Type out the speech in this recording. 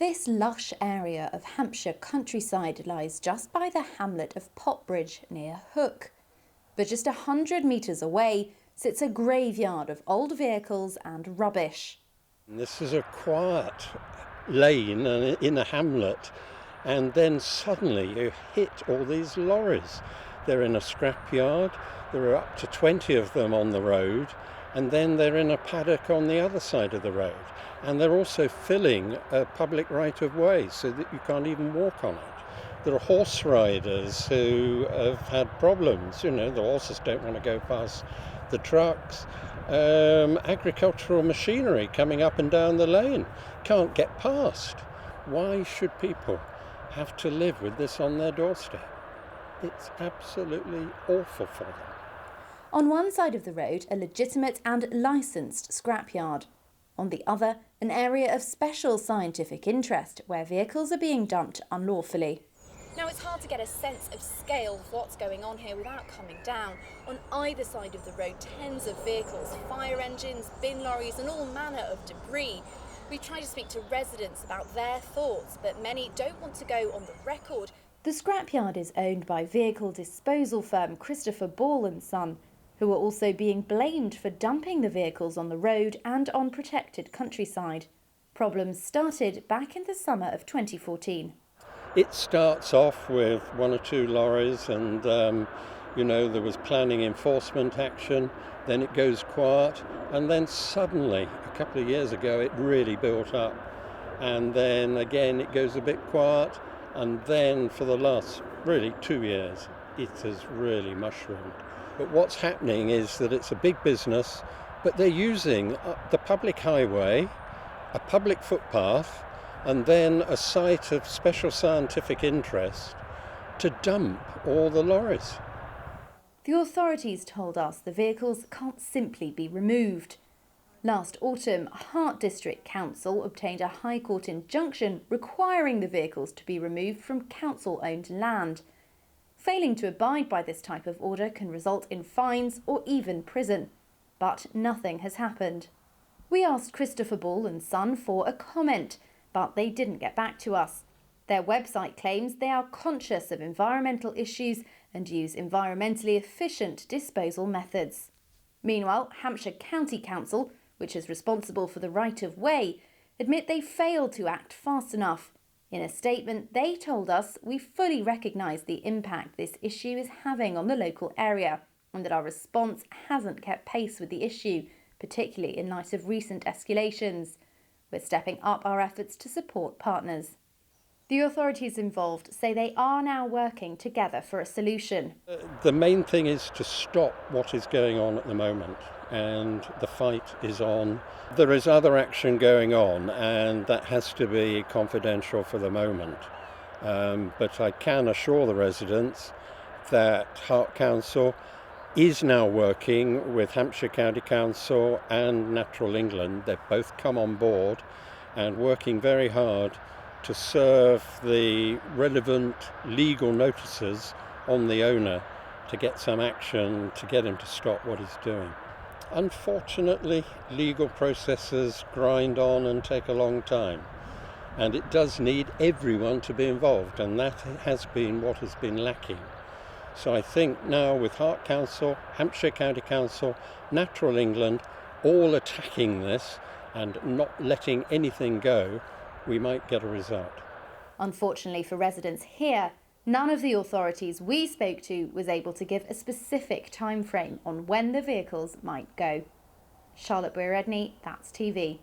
This lush area of Hampshire countryside lies just by the hamlet of Potbridge near Hook. But just 100 metres away sits a graveyard of old vehicles and rubbish. This is a quiet lane in a hamlet, and then suddenly you hit all these lorries. They're in a scrapyard, there are up to 20 of them on the road, and then they're in a paddock on the other side of the road. And they're also filling a public right-of-way so that you can't even walk on it. There are horse riders who have had problems. You know, the horses don't want to go past the trucks. Agricultural machinery coming up and down the lane can't get past. Why should people have to live with this on their doorstep? It's absolutely awful for them. On one side of the road, a legitimate and licensed scrapyard. On the other, an area of special scientific interest where vehicles are being dumped unlawfully. Now, it's hard to get a sense of scale of what's going on here without coming down. On either side of the road, tens of vehicles, fire engines, bin lorries and all manner of debris. We tried to speak to residents about their thoughts, but many don't want to go on the record. The scrapyard is owned by vehicle disposal firm Christopher Ball & Son, who are also being blamed for dumping the vehicles on the road and on protected countryside. Problems started back in the summer of 2014. It starts off with one or two lorries and, there was planning enforcement action, then it goes quiet, and then suddenly, a couple of years ago, it really built up. And then again, it goes a bit quiet, and then for the last, really 2 years, it has really mushroomed. But what's happening is that it's a big business, but they're using the public highway, a public footpath, and then a site of special scientific interest to dump all the lorries. The authorities told us the vehicles can't simply be removed. Last autumn, Hart District Council obtained a High Court injunction requiring the vehicles to be removed from council-owned land. Failing to abide by this type of order can result in fines or even prison. But nothing has happened. We asked Christopher Ball & Son for a comment, but they didn't get back to us. Their website claims they are conscious of environmental issues and use environmentally efficient disposal methods. Meanwhile, Hampshire County Council, which is responsible for the right-of-way, admit they failed to act fast enough. In a statement, they told us we fully recognise the impact this issue is having on the local area and that our response hasn't kept pace with the issue, particularly in light of recent escalations. We're stepping up our efforts to support partners. The authorities involved say they are now working together for a solution. The main thing is to stop what is going on at the moment, and the fight is on. There is other action going on, and that has to be confidential for the moment. But I can assure the residents that Hart Council is now working with Hampshire County Council and Natural England. They've both come on board and working very hard to serve the relevant legal notices on the owner to get some action to get him to stop what he's doing. Unfortunately, legal processes grind on and take a long time, and it does need everyone to be involved, and that has been what has been lacking. So I think now with Hart Council, Hampshire County Council, Natural England, all attacking this and not letting anything go, we might get a result. Unfortunately for residents here, none of the authorities we spoke to was able to give a specific time frame on when the vehicles might go. Charlotte Briere-Edney, That's TV.